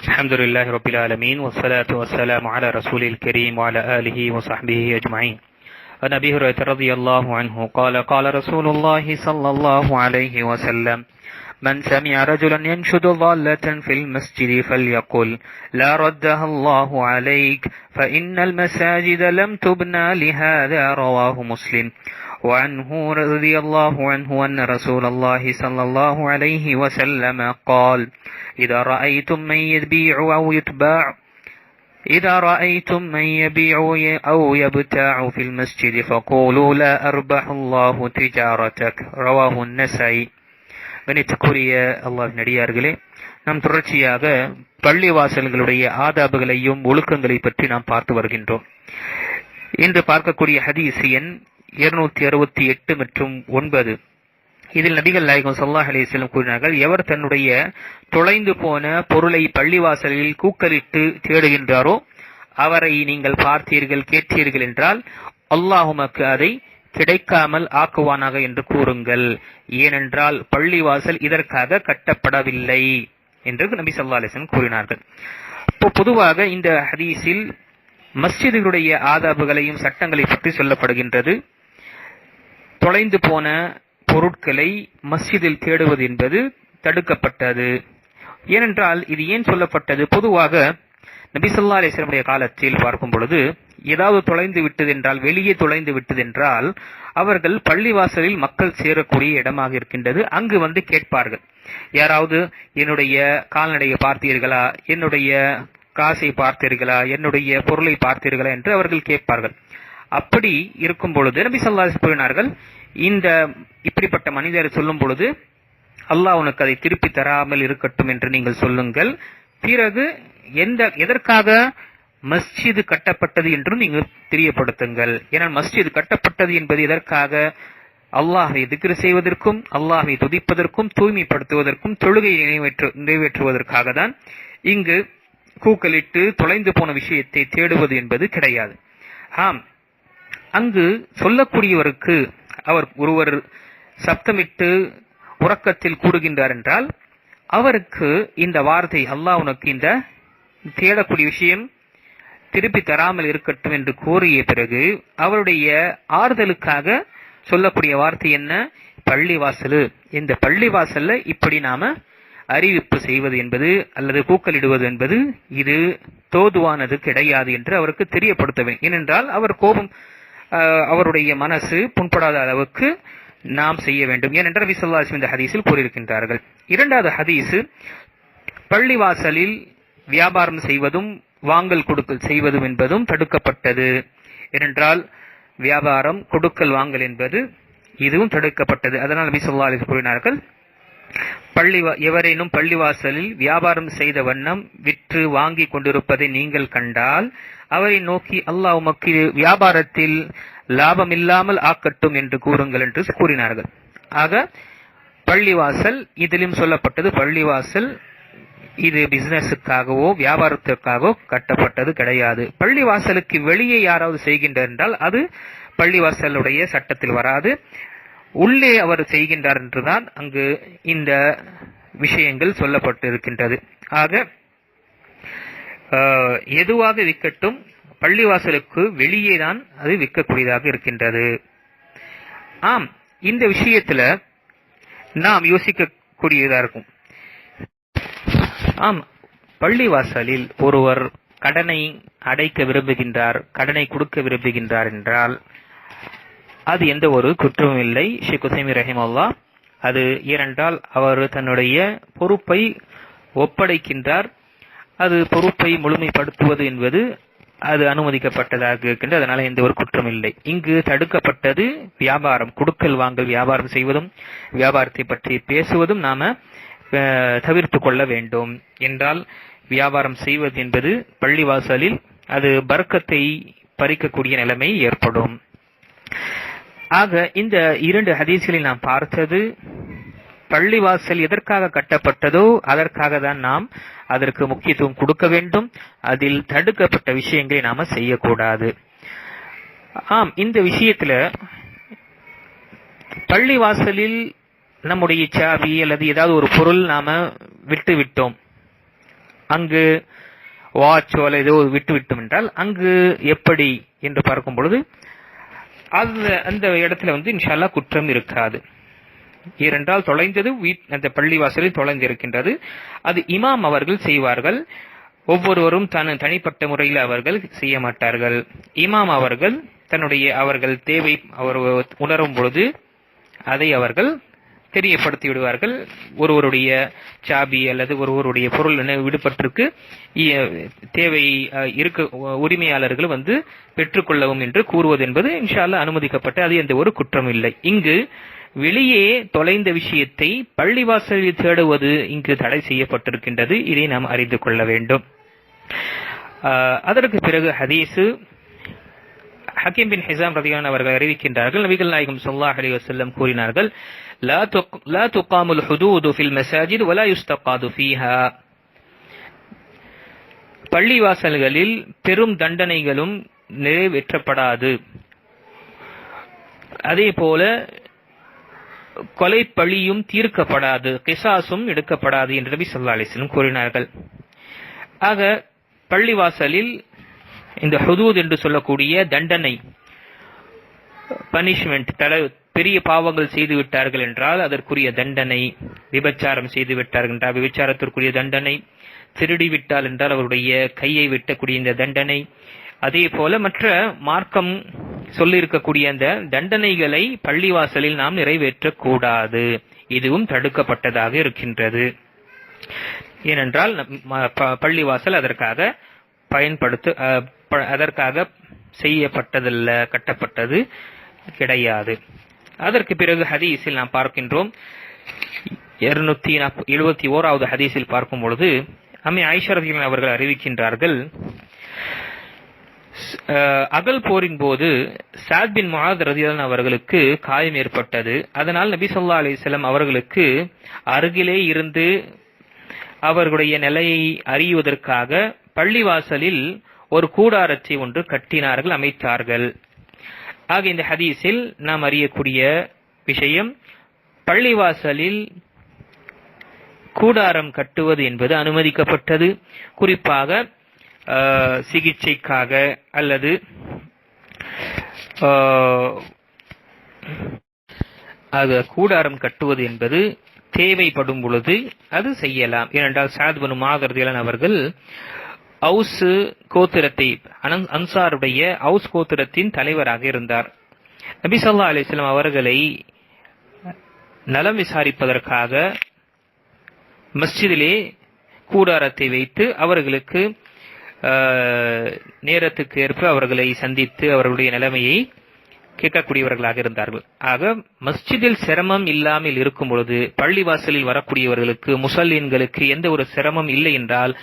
الحمد لله رب العالمين والصلاة والسلام على رسول الكريم وعلى آله وصحبه أجمعين. عن أبي هريرة رضي الله عنه قال قال رسول الله صلى الله عليه وسلم: من سمع رجلا ينشد ضالة في المسجد فليقل: لا ردها الله عليك فإن المساجد لم تبنى لهذا. رواه مسلم. وعنه رضي الله عنه أن رسول الله صلى الله عليه وسلم قال: إذا رأيتم من يبيع أو يبتاع في المسجد فقولوا لا أربح الله تجارتك. رواه النسائي. கணித்துக்குரிய அல்லாஹ்வின் நடிகார்களே, நாம் தொடர்ச்சியாக பள்ளிவாசல்களுடைய ஆதாபுகளையும் ஒழுக்கங்களை பற்றி நாம் பார்த்து வருகின்றோம். இன்று பார்க்கக்கூடிய ஹதீஸ் எண் 268 மற்றும் 9. இதில் நபிகள் நாயகம் ஸல்லல்லாஹு அலைஹி வஸல்லம் கூறினார்கள்: எவர் தன்னுடைய தொலைந்து போன பொருளை பள்ளிவாசலில் கூக்கலிட்டு தேடுகின்றாரோ அவரை நீங்கள் பார்த்தீர்கள், கேட்டீர்கள் என்றால் அல்லாஹ் உமக்கு அதை கிடைக்காமல் ஆக்குவானாக என்று கூறுங்கள். ஏனென்றால் பள்ளிவாசல் இதற்காக கட்டப்படவில்லை என்று நபி ஸல்லல்லாஹு அலைஹி வஸல்லம் கூறினார்கள். பொதுவாக இந்த ஹதீஸில் மஸ்ஜிதுகளுடைய ஆதாபுகளையும் சட்டங்களை பற்றி சொல்லப்படுகின்றது. தொலைந்து போன பொருட்களை மஸ்ஜிதில் தேடுவது என்பது தடுக்கப்பட்டது. ஏனென்றால் இது ஏன் சொல்லப்பட்டது? பொதுவாக நபி ஸல்லல்லாஹு அலைஹி வஸல்லம் காலத்தில் பார்க்கும் பொழுது ஏதாவது தொலைந்து விட்டது என்றால், வெளியே தொலைந்து விட்டது என்றால், அவர்கள் பள்ளிவாசலில் மக்கள் சேரக்கூடிய இடமாக இருக்கின்றது. அங்கு வந்து கேட்பார்கள், யாராவது என்னுடைய கால்நடையை பார்த்தீர்களா, என்னுடைய காசை பார்த்தீர்களா, என்னுடைய பொருளை பார்த்தீர்களா என்று அவர்கள் கேட்பார்கள். அப்படி இருக்கும் பொழுது நபி ஸல்லல்லாஹு அலைஹி வஸல்லம் கூறினார்கள், இந்த இப்படிப்பட்ட மனிதர் சொல்லும் பொழுது அல்லாஹ் உனக்கு அதை திருப்பி தராமல் இருக்கட்டும் என்று நீங்கள் சொல்லுங்கள். பிறகு எதற்காக மஸ்ஜிது கட்டப்பட்டது என்றும் நீங்கள் தெரியப்படுத்துங்கள். ஏன்னா மஸ்ஜிது கட்டப்பட்டது என்பது எதற்காக? அல்லாஹை திக்ர் செய்வதற்கும், அல்லாஹை துதிப்பதற்கும், தூய்மைப்படுத்துவதற்கும், தொழுகையை நிறைவேற்றுவதற்காக தான். இங்கு கூக்கலிட்டு தொலைந்து போன விஷயத்தை தேடுவது என்பது கிடையாது. அங்கு சொல்லக்கூடியவருக்கு ஒருவர் சப்தமிட்டு உறக்கத்தில் கூறுகின்றார் என்றால் அவருக்கு இந்த வார்த்தை, அல்லாஹ் உனக்கு இந்த தேடக்கூடிய விஷயம் திருப்பி தராமல் இருக்கட்டும் என்று கூறிய பிறகு அவருடைய ஆறுதலுக்காக சொல்லக்கூடிய வார்த்தை என்ன? பள்ளிவாசல். இந்த பள்ளிவாசல்ல இப்படி நாம அறிவிப்பு செய்வது என்பது அல்லது கூக்கலிடுவது என்பது இது தோதுவானது கிடையாது என்று அவருக்கு தெரியப்படுத்த வேண்டும். ஏனென்றால் அவருடைய மனசு புண்படாத அளவுக்கு நாம் செய்ய வேண்டும். ஏனென்றால் நபி ஸல்லல்லாஹு அலைஹி வஸல்லம் இந்த ஹதீஸில் கூறியிருக்கின்றார்கள். இரண்டாவது ஹதீஸ், பள்ளிவாசலில் வியாபாரம் செய்வதும் வாங்கல் கொடுக்கல் செய்வதும் என்பதும் தடுக்கப்பட்டது. ஏனென்றால் வியாபாரம் கொடுக்கல் வாங்கல் என்பது இதுவும் தடுக்கப்பட்டது. அதனால் நபி ஸல்லல்லாஹு அலைஹி வஸல்லம் கூறினார்கள், எவரேனும் பள்ளிவாசலில் வியாபாரம் செய்த வண்ணம் விற்று வாங்கி கொண்டிருப்பதை நீங்கள் கண்டால் அவரை நோக்கி அல்லாஹ் உமக்கு வியாபாரத்தில் லாபம் இல்லாமல் ஆக்கட்டும் என்று கூறுங்கள் என்று கூறினார்கள். ஆக பள்ளிவாசல் இதிலும் சொல்லப்பட்டது, பள்ளிவாசல் இது பிசினஸுக்காகவோ வியாபாரத்திற்காகவோ கட்டப்பட்டது கிடையாது. பள்ளிவாசலுக்கு வெளியே யாராவது செய்கின்றார் என்றால் அது பள்ளிவாசலுடைய சட்டத்தில் வராது. உள்ளே அவர் செய்கின்றார் என்றுதான் அங்கு இந்த விஷயங்கள் சொல்லப்பட்டிருக்கின்றது. ஆக எதுவாக விற்கட்டும் பள்ளிவாசலுக்கு வெளியே தான் அது விற்கக்கூடியதாக இருக்கின்றது. இந்த விஷயத்துல நாம் யோசிக்கக்கூடியதா இருக்கும். பள்ளிவாசலில் ஒருவர் கடனை அடைக்க விரும்புகின்றார், கடனை கொடுக்க விரும்புகின்றார் என்றால் அது எந்த ஒரு குற்றமும் இல்லை. ஷேக் உசைமீன் ரஹிமஹுல்லாஹ் அது ஏனென்றால் அவர் தன்னுடைய பொறுப்பை ஒப்படைக்கின்றார். அது பொறுப்பை முழுமைப்படுத்துவது என்பது அது அனுமதிக்கப்பட்டதாக இருக்கின்றது. அதனால எந்த ஒரு குற்றம் இல்லை. இங்கு தடுக்கப்பட்டது வியாபாரம், கொடுக்கல் வாங்கல் வியாபாரம் செய்வதும் வியாபாரத்தை பற்றி பேசுவதும் நாம தவிர்த்து கொள்ள வேண்டும். என்றால் வியாபாரம் செய்வது என்பது பள்ளிவாசலில் அது பரக்கத்தை பறிக்கக்கூடிய நிலைமை ஏற்படும். ஆக இந்த இரண்டு ஹதீஸ்களில் நாம் பார்த்தது, பள்ளிவாசல் எதற்காக கட்டப்பட்டதோ அதற்காக தான் நாம் அதற்கு முக்கியத்துவம் கொடுக்க வேண்டும். அதில் தடுக்கப்பட்ட விஷயங்களை நாம செய்யக்கூடாது. இந்த விஷயத்துல பள்ளிவாசலில் நம்முடைய சாவி அல்லது ஏதாவது ஒரு பொருள் நாம விட்டு விட்டோம், அங்கு வாட்சோ அல்லது ஏதோ விட்டுவிட்டோம் என்றால் அங்கு எப்படி என்று பார்க்கும் பொழுது அந்த இடத்துல இன்ஷா அல்லாஹ் குற்றம் இருக்காது. ஏனென்றால் தொலைந்தது அந்த பள்ளிவாசலில் தொலைந்திருக்கின்றது. அது இமாம் அவர்கள் செய்வார்கள். ஒவ்வொருவரும் தனிப்பட்ட முறையில் அவர்கள் செய்ய மாட்டார்கள். இமாம் அவர்கள் அவர்கள் தேவை அவர் உணரும் பொழுது அதை அவர்கள் தெரியப்படுத்தி விடுவார்கள். ஒருவருடைய சாபி அல்லது ஒருவருடைய பொருள் விடுபட்டிருக்கு, தேவை இருக்க உரிமையாளர்கள் பெற்றுக்கொள்ளவும் என்று கூறுவது என்பது இன்ஷா அல்லாஹ் அனுமதிக்கப்பட்ட, அது எந்த ஒரு குற்றம் இல்லை. இங்கு வெளியே தொலைந்த விஷயத்தை பள்ளிவாசலில் தேடுவது இங்கு தடை செய்யப்பட்டிருக்கின்றது. இதை நாம் அறிந்து கொள்ள வேண்டும். அதற்கு பிறகு ஹதீஸ் ஹக்கீம் பின் ஹிசாம் ரலியல்லாஹு அவர்கள் அறிவிக்கின்றார்கள், நபிகள் நாயகம் ஸல்லல்லாஹு அலைஹி வஸல்லம் கூறினார்கள், லா துகாமுல் ஹுதூது ஃபில் மஸாஜித் வலா யுஸ்தகாது ஃபீஹா. பள்ளிவாசல்களில் பெரும் தண்டனைகளும் நிறைவேற்றப்படாது, அதே போல கொலை பழியும் தீர்க்கப்படாது, கிசாசும் எடுக்கப்படாது என்று நபி ஸல்லல்லாஹு அலைஹி வஸல்லம் கூறினார்கள். ஆக பள்ளிவாசலில் இந்த ஹுதூத் என்று சொல்லக்கூடிய தண்டனை, பனிஷ்மெண்ட், பெரிய பாவங்கள் செய்து விட்டார்கள் என்றால் அதற்குரிய தண்டனை, விபச்சாரம் செய்து விட்டார்கள் என்றால் விபச்சாரத்திற்குரிய தண்டனை, திருடி விட்டால் என்றால் அவருடைய கையை வெட்டக்கூடிய இந்த தண்டனை, அதே போல மற்ற மார்க்கம் சொல்லியிருக்கக்கூடிய அந்த தண்டனைகளை பள்ளிவாசலில் நாம் நிறைவேற்றக்கூடாது. இதுவும் தடுக்கப்பட்டதாக இருக்கின்றது. ஏனென்றால் பள்ளிவாசல் அதற்காக செய்யப்பட்டதல்ல, கட்டப்பட்டது கிடையாது. அதற்கு பிறகு ஹதீஸில் நாம் பார்க்கின்றோம், 271வது ஹதீஸில் பார்க்கும் பொழுது அம்மை ஆயிஷா ரலியல்லாஹு அவர்கள் அறிவிக்கின்றார்கள், அகல் போரின் போது சாத் பின் முஆத் ரலியல்லாஹு அவர்களுக்கு காயம் ஏற்பட்டது. அதனால் நபி ஸல்லல்லாஹு அலைஹி வஸல்லம் அவர்களுக்கு அருகிலே இருந்து அவர்களுடைய நிலையை அறியுவதற்காக பள்ளிவாசலில் ஒரு கூடாரத்தை ஒன்று கட்டினார்கள், அமைத்தார்கள். ஆக இந்த ஹதீஸில் நாம் அறியக்கூடிய விஷயம், பள்ளிவாசலில் கூடாரம் கட்டுவது என்பது அனுமதிக்கப்பட்டது. குறிப்பாக சிகிச்சைக்காக அல்லது கூடாரம் கட்டுவது என்பது தேவைப்படும் பொழுது அது செய்யலாம். ஏனென்றால் சாத் பின் முஆத் ரலியல்லாஹு அவர்கள் அவுஸ் கோத்திரத்தை, அன்சாருடைய அவுஸ் கோத்திரத்தின் தலைவராக இருந்தார். நபி ஸல்லல்லாஹு அலைஹி வஸல்லம் அவர்களை நலம் விசாரிப்பதற்காக மஸ்ஜிதிலே கூடாரத்தை வைத்து அவர்களுக்கு நேரத்துக்கு ஏற்ப அவர்களை சந்தித்து அவர்களுடைய நிலைமையை கேட்கக்கூடியவர்களாக இருந்தார்கள். ஆக மஸ்ஜிதில் சிரமம் இல்லாமல் இருக்கும் பொழுது பள்ளிவாசலில் வரக்கூடியவர்களுக்கு, முஸல்லின்களுக்கு எந்த ஒரு சிரமம் இல்லை என்றால்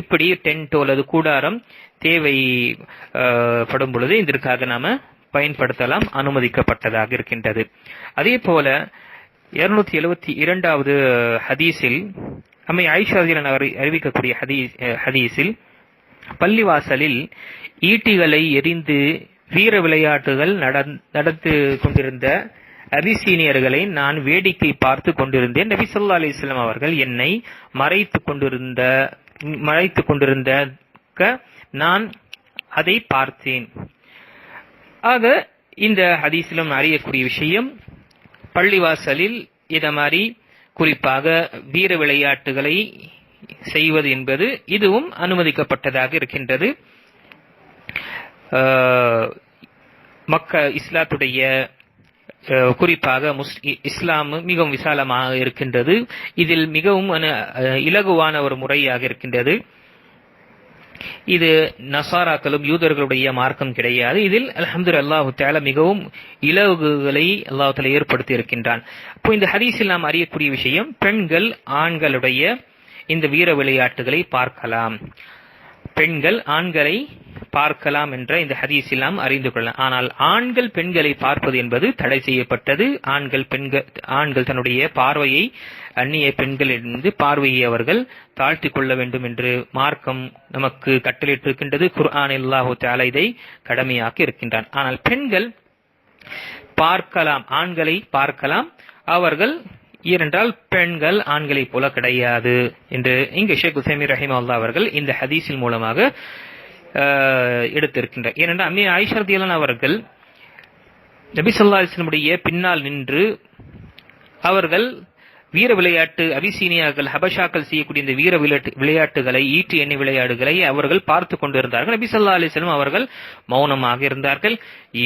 இப்படி டென்டோ அல்லது கூடாரம் தேவைப்படும் பொழுது இதற்காக நாம பயன்படுத்தலாம், அனுமதிக்கப்பட்டதாக இருக்கின்றது. அதே போல 272வது ஹதீஸில் அம்மை ஆயிஷா ரலியல்லாஹு அறிவிக்கக்கூடிய ஹதீஸில் பள்ளிவாசலில் ஈட்டிகளை எரிந்து வீர விளையாட்டுகள் நடந்து கொண்டிருந்த அபிசீனியர்களை நான் வேடிக்கை பார்த்து கொண்டிருந்தேன். நபி ஸல்லல்லாஹு அலைஹி வஸல்லம் அவர்கள் என்னை மறைத்து கொண்டிருந்த நான் அதை பார்த்தேன். ஆக இந்த ஹதீஸிலும் அறியக்கூடிய விஷயம், பள்ளிவாசலில் இத மாதிரி குறிப்பாக வீர விளையாட்டுகளை செய்வது என்பது இதுவும் அனுமதிக்கப்பட்டதாக இருக்கின்றது. இஸ்லாத்துடைய குறிப்பாக இஸ்லாம் மிகவும் விசாலமாக இருக்கின்றது. இதில் மிகவும் இலகுவான ஒரு முறையாக இருக்கின்றது. இது நசாராக்களும் யூதர்களுடைய மார்க்கம் கிடையாது. இதில் அல்ஹம்துலில்லாஹ் தஆலா மிகவும் இலகுகளை அல்லாஹ் தஆலா ஏற்படுத்தி இருக்கின்றான். இப்போ இந்த ஹதீஸில் நாம் அறியக்கூடிய விஷயம், பெண்கள் ஆண்களுடைய இந்த வீர விளையாட்டுகளை பார்க்கலாம், பெண்கள் ஆண்களை பார்க்கலாம் என்ற இந்த ஹதீஸில் நாம் அறிந்து கொள்ளலாம். ஆனால் ஆண்கள் பெண்களை பார்ப்பது என்பது தடை செய்யப்பட்டது. ஆண்கள் தன்னுடைய பார்வையை அந்நிய பெண்களிலிருந்து பார்வையை அவர்கள் தாழ்த்திக் கொள்ள வேண்டும் என்று மார்க்கம் நமக்கு கட்டளையிட்டிருக்கின்றது. குர்ஆனில் அல்லாஹ் தஆலா இதை கடமையாக்கி இருக்கின்றான். ஆனால் பெண்கள் பார்க்கலாம், ஆண்களை பார்க்கலாம். அவர்கள் ஏனென்றால் பெண்கள் ஆண்களைப் போல கிடையாது என்று இங்கு ஷேக் உசைமீன் ரஹிமஹுல்லாஹ் அவர்கள் இந்த ஹதீஸின் மூலமாக எடுத்திருக்கின்றார். ஏனென்றால் அம்மே ஆயிஷா ரலியல்லாஹு அவர்கள் நபி ஸல்லல்லாஹு அலைஹி வஸல்லம் பின்னால் நின்று அவர்கள் வீர விளையாட்டு அபிசீனியாக்கள் ஹபஷாக்கள் செய்யக்கூடிய இந்த வீர விளையாட்டுகளை ஈட்டு எண்ணெய் விளையாடுகளை அவர்கள் பார்த்து கொண்டிருந்தார்கள். நபி ஸல்லல்லாஹு அலைஹி வஸல்லம் அவர்கள் மௌனமாக இருந்தார்கள்.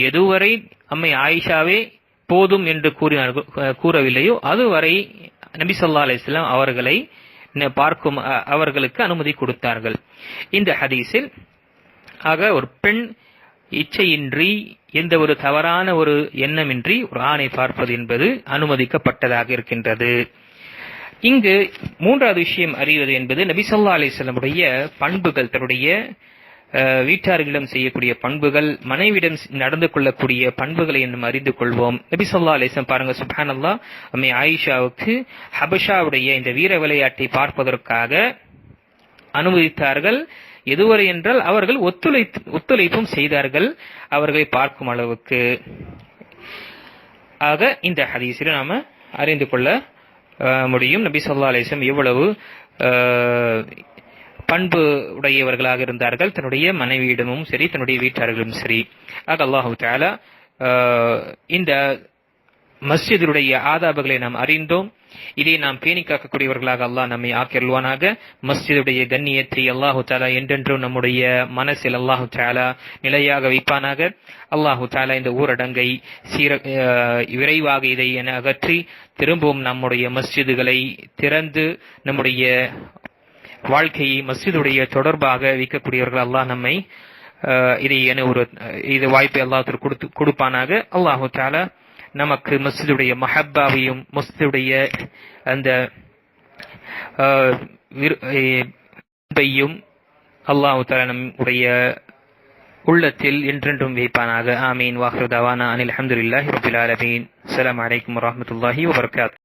எதுவரை அம்மை ஆயிஷாவே போதும் என்று கூறவில்லையோ அதுவரை நபி ஸல்லல்லாஹு அலைஹி வஸல்லம் அவர்களை பார்க்கும் அவர்களுக்கு அனுமதி கொடுத்தார்கள். இந்த ஹதீஸில் ஆக ஒரு பெண் இச்சையின்றி எந்த ஒரு தவறான ஒரு எண்ணமின்றி ஒரு ஆணை பார்ப்பது என்பது அனுமதிக்கப்பட்டதாக இருக்கின்றது. இங்கு மூன்றாவது விஷயம் அறிவது என்பது நபி ஸல்லல்லாஹு அலைஹி வஸல்லமுடைய பண்புகள், தன்னுடைய வீட்டார்களிடம் செய்யக்கூடிய பண்புகள், மனைவிடம் நடந்து கொள்ளக்கூடிய பண்புகளை இன்னும் அறிந்து கொள்வோம். நபி ஸல்லல்லாஹு அலைஹி வஸல்லம் பாருங்க, சுப்ஹானல்லாஹ், அம்மை ஆயிஷாவுக்கு ஹபஷாவுடைய இந்த வீர விளையாட்டை பார்ப்பதற்காக அனுமதித்தார்கள். எதுவரை என்றால் அவர்கள் ஒத்துழைப்பும் செய்தார்கள் அவர்களை பார்க்கும் அளவுக்கு. ஆக இந்த ஹதீஸில் நாம அறிந்து கொள்ள முடியும் நபி ஸல்லல்லாஹு அலைஹி வஸல்லம் எவ்வளவு பண்பு உடையவர்களாக இருந்தார்கள், தன்னுடைய மனைவியிடமும் சரி தன்னுடைய வீட்டார்களும் சரி. ஆக அல்லாஹு தஆலா இந்த மஸ்ஜிதுடைய ஆதாபுகளை நாம் அறிந்தோம். இதை நாம் பேணி காக்கக்கூடியவர்களாக அல்லாஹ் நம்மை ஆக்கியருள்வானாக. மஸ்ஜிதுடைய கண்ணியத்தை அல்லாஹு தஆலா என்றென்றும் நம்முடைய மனசில் அல்லாஹு தஆலா நிலையாக வைப்பானாக. அல்லாஹு தஆலா இந்த ஊரடங்கை விரைவாக இதை என அகற்றி திரும்பவும் நம்முடைய மஸ்ஜிதுகளை திறந்து நம்முடைய வாழ்க்கையை மஸ்ஜிதுடைய தொடர்பாக வைக்கக்கூடியவர்கள் அல்லாஹ் நம்மை இதை என ஒரு இது வாய்ப்பை அல்லாஹ் கொடுப்பானாக. அல்லாஹு தஆலா நமக்கு மஸ்ஜிதுடைய மஹப்பாவையும் மஸ்ஜிதுடைய அந்த அல்லாஹு தஆலா நம்முடைய உள்ளத்தில் என்றென்றும் வைப்பானாக. ஆமீன். வாஹிரு தவானா அனில் ஹம்துலில்லாஹி ரப்பில் ஆலமீன். அஸ்ஸலாமு அலைக்கும் வரஹ்மத்துல்லாஹி வபரகாத்துஹு.